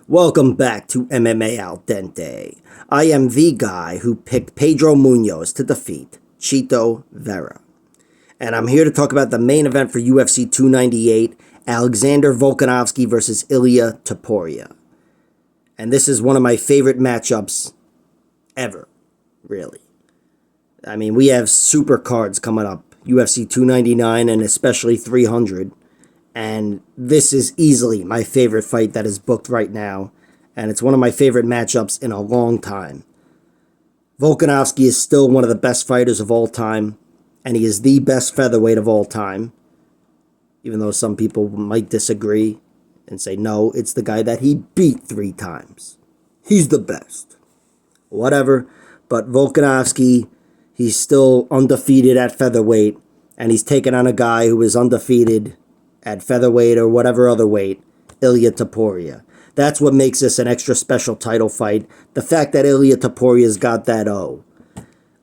Welcome back to MMA Al Dente. I am the guy who picked Pedro Munoz to defeat Chito Vera. And I'm here to talk about the main event for UFC 298, Alexander Volkanovski versus Ilia Topuria. And this is one of my favorite matchups ever, really. I mean, we have super cards coming up, UFC 299 and especially 300. And this is easily my favorite fight that is booked right now. And it's one of my favorite matchups in a long time. Volkanovski is still one of the best fighters of all time. And he is the best featherweight of all time. Even though some people might disagree and say, no, it's the guy that he beat 3 times. He's the best. Whatever. But Volkanovski, he's still undefeated at featherweight. And he's taken on a guy who is undefeated at featherweight or whatever other weight, Ilia Topuria. That's what makes this an extra special title fight. The fact that Ilia Topuria's got that O.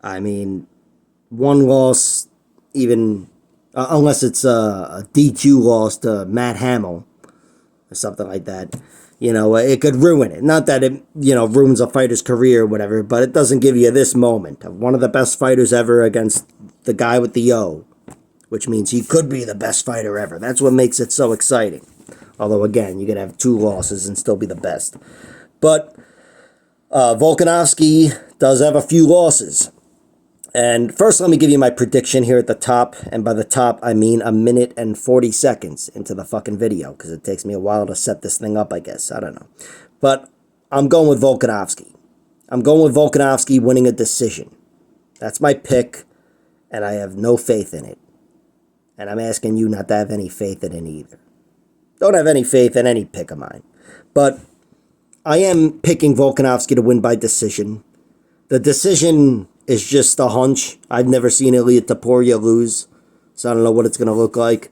I mean, one loss, even unless it's a DQ loss to Matt Hamill or something like that, it could ruin it. Not that it, ruins a fighter's career or whatever, but it doesn't give you this moment of one of the best fighters ever against the guy with the O, which means he could be the best fighter ever. That's what makes it so exciting. Although, again, you could have 2 losses and still be the best. But Volkanovski does have a few losses. And first, let me give you my prediction here at the top. And by the top, I mean 1 minute and 40 seconds into the fucking video. Because it takes me a while to set this thing up, I guess. I don't know. But I'm going with Volkanovski. I'm going with Volkanovski winning a decision. That's my pick. And I have no faith in it. And I'm asking you not to have any faith in it either. Don't have any faith in any pick of mine. But I am picking Volkanovski to win by decision. The decision is just a hunch. I've never seen Ilia Topuria lose, so I don't know what it's going to look like.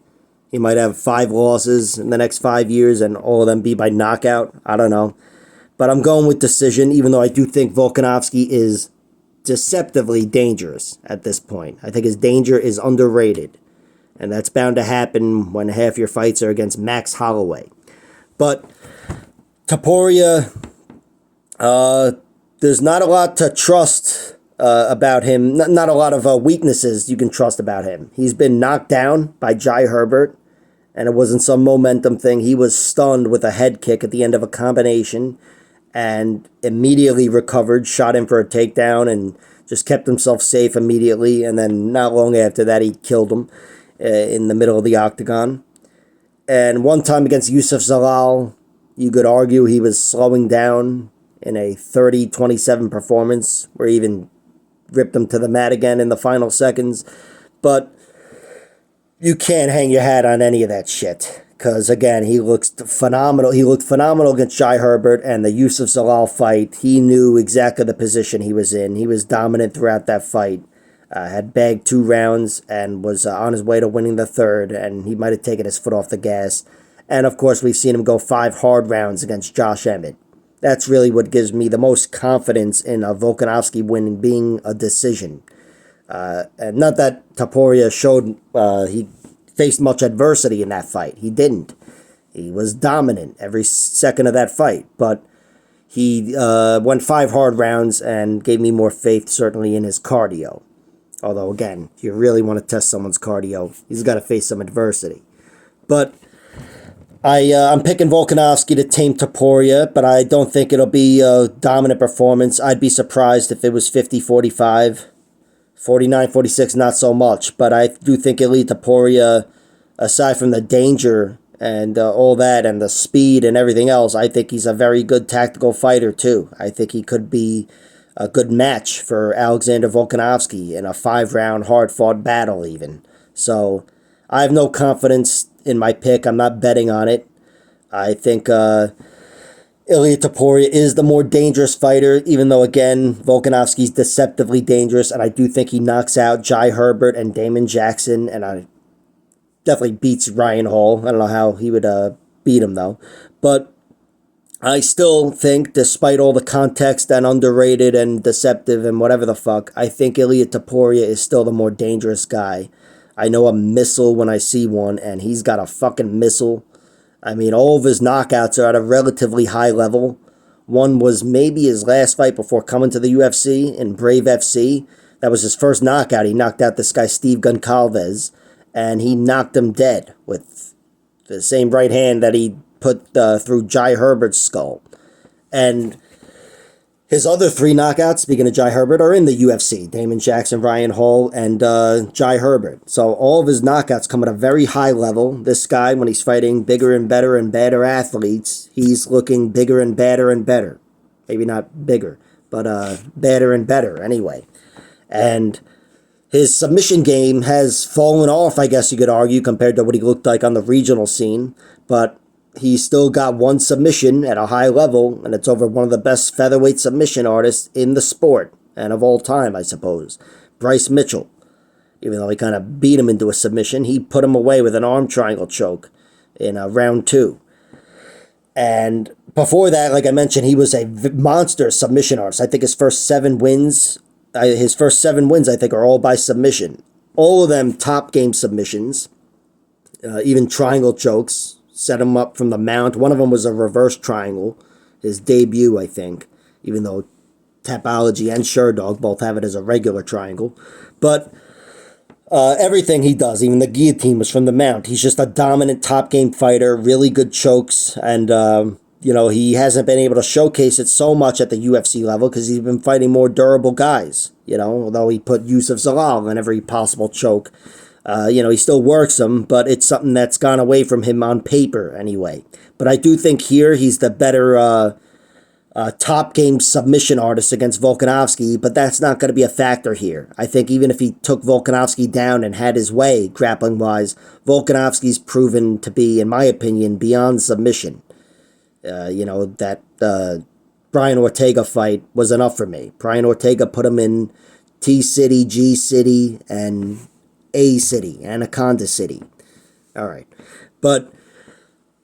He might have 5 losses in the next 5 years and all of them be by knockout. I don't know. But I'm going with decision, even though I do think Volkanovski is deceptively dangerous at this point. I think his danger is underrated. And that's bound to happen when half your fights are against Max Holloway. But Topuria, there's not a lot to trust about him. Not a lot of weaknesses you can trust about him. He's been knocked down by Jai Herbert, and it wasn't some momentum thing. He was stunned with a head kick at the end of a combination and immediately recovered, shot him for a takedown, and just kept himself safe immediately. And then not long after that, he killed him in the middle of the octagon. And one time against Yusuf Zalal, you could argue he was slowing down in a 30-27 performance where he even ripped him to the mat again in the final seconds. But you can't hang your hat on any of that shit. Because, again, he looks phenomenal. He looked phenomenal against Jai Herbert, and the Yusuf Zalal fight, he knew exactly the position he was in. He was dominant throughout that fight. Had bagged 2 rounds and was on his way to winning the 3rd, and he might have taken his foot off the gas. And, of course, we've seen him go 5 hard rounds against Josh Emmett. That's really what gives me the most confidence in a Volkanovski win being a decision. And not that Topuria showed he faced much adversity in that fight. He didn't. He was dominant every second of that fight. But he went 5 hard rounds and gave me more faith, certainly, in his cardio. Although, again, if you really want to test someone's cardio, he's got to face some adversity. But I'm picking Volkanovski to tame Topuria, but I don't think it'll be a dominant performance. I'd be surprised if it was 50-45. 49-46, not so much. But I do think Ilia Topuria, aside from the danger and all that and the speed and everything else, I think he's a very good tactical fighter, too. I think he could be a good match for Alexander Volkanovski in a 5-round, hard-fought battle even. So I have no confidence in my pick. I'm not betting on it. I think Ilia Topuria is the more dangerous fighter, even though, again, Volkanovski's deceptively dangerous, and I do think he knocks out Jai Herbert and Damon Jackson, and I definitely beats Ryan Hall. I don't know how he would beat him, though. But I still think, despite all the context and underrated and deceptive and whatever the fuck, I think Ilia Topuria is still the more dangerous guy. I know a missile when I see one, and he's got a fucking missile. I mean, all of his knockouts are at a relatively high level. One was maybe his last fight before coming to the UFC in Brave FC. That was his first knockout. He knocked out this guy, Steve Goncalves, and he knocked him dead with the same right hand that he put through Jai Herbert's skull. And his other three knockouts, speaking of Jai Herbert, are in the UFC. Damon Jackson, Ryan Hall, and Jai Herbert. So all of his knockouts come at a very high level. This guy, when he's fighting bigger and better athletes, he's looking bigger and better. Maybe not bigger, but badder and better anyway. And his submission game has fallen off, I guess you could argue, compared to what he looked like on the regional scene. But he's still got one submission at a high level, and it's over one of the best featherweight submission artists in the sport, and of all time, I suppose, Bryce Mitchell. Even though he kind of beat him into a submission, he put him away with an arm triangle choke in round 2. And before that, like I mentioned, he was a monster submission artist. I think his first 7 wins, I think, are all by submission. All of them top game submissions, even triangle chokes. Set him up from the mount. One of them was a reverse triangle, his debut, I think, even though Tapology and Sherdog both have it as a regular triangle. But everything he does, even the guillotine, was from the mount. He's just a dominant top game fighter, really good chokes, and he hasn't been able to showcase it so much at the UFC level because he's been fighting more durable guys, although he put Yusuf Zalal in every possible choke. He still works them, but it's something that's gone away from him on paper anyway. But I do think here he's the better top game submission artist against Volkanovski, but that's not going to be a factor here. I think even if he took Volkanovski down and had his way, grappling-wise, Volkanovski's proven to be, in my opinion, beyond submission. That Brian Ortega fight was enough for me. Brian Ortega put him in T-City, G-City, and A-City, Anaconda City. All right. But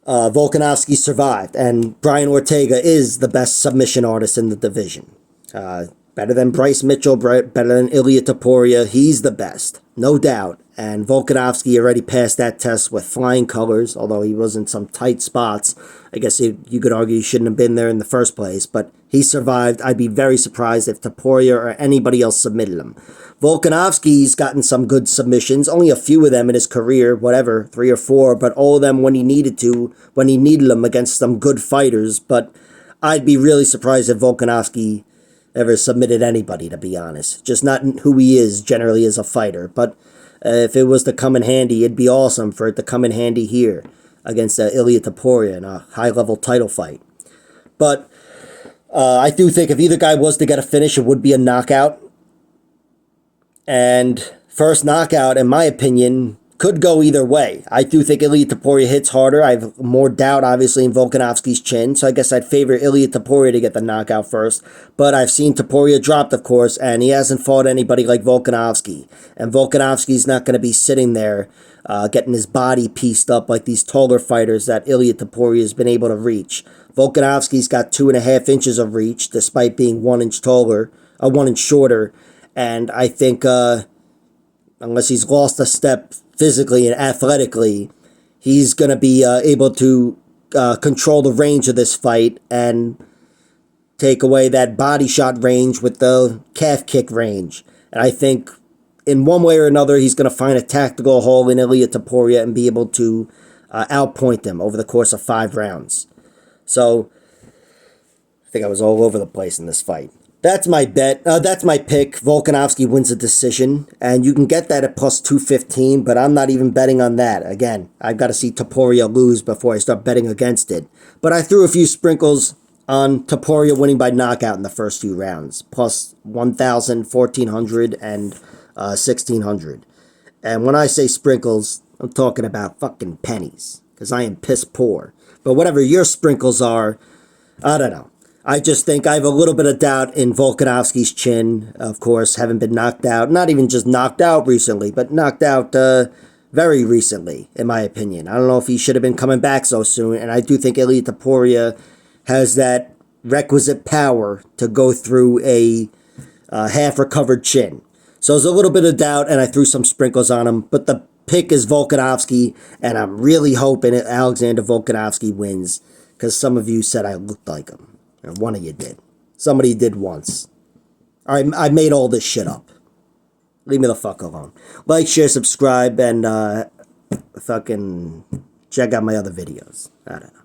Volkanovski survived, and Brian Ortega is the best submission artist in the division. Better than Bryce Mitchell, better than Ilia Topuria. He's the best, no doubt. And Volkanovski already passed that test with flying colors, although he was in some tight spots. I guess you could argue he shouldn't have been there in the first place, but he survived. I'd be very surprised if Topuria or anybody else submitted him. Volkanovski's gotten some good submissions, only a few of them in his career, 3 or 4, but all of them when he needed them against some good fighters. But I'd be really surprised if Volkanovski ever submitted anybody, to be honest. Just not who he is generally as a fighter, but if it was to come in handy, it'd be awesome for it to come in handy here against Ilia Topuria in a high-level title fight. But I do think if either guy was to get a finish, it would be a knockout. And first knockout, in my opinion, could go either way. I do think Ilia Topuria hits harder. I have more doubt, obviously, in Volkanovski's chin, so I guess I'd favor Ilia Topuria to get the knockout first. But I've seen Topuria dropped, of course, and he hasn't fought anybody like Volkanovski. And Volkanovski's not going to be sitting there getting his body pieced up like these taller fighters that Ilia Topuria has been able to reach. Volkanovski's got 2.5 inches of reach, despite being 1 inch taller, 1 inch shorter. And I think, unless he's lost a step physically and athletically, he's going to be able to control the range of this fight and take away that body shot range with the calf kick range. And I think in one way or another, he's going to find a tactical hole in Ilia Topuria and be able to outpoint them over the course of 5 rounds. So I think I was all over the place in this fight. That's my bet. That's my pick. Volkanovski wins a decision, and you can get that at plus 215, but I'm not even betting on that. Again, I've got to see Topuria lose before I start betting against it. But I threw a few sprinkles on Topuria winning by knockout in the first few rounds, plus 1,000, 1,400, and 1,600. And when I say sprinkles, I'm talking about fucking pennies, because I am piss poor. But whatever your sprinkles are, I don't know. I just think I have a little bit of doubt in Volkanovski's chin. Of course, haven't been knocked out. Not even just knocked out recently, but knocked out very recently, in my opinion. I don't know if he should have been coming back so soon. And I do think Ilia Topuria has that requisite power to go through a half-recovered chin. So there's a little bit of doubt, and I threw some sprinkles on him. But the pick is Volkanovski, and I'm really hoping Alexander Volkanovski wins, because some of you said I looked like him. And one of you did. Somebody did once. I made all this shit up. Leave me the fuck alone. Like, share, subscribe, and fucking check out my other videos. I don't know.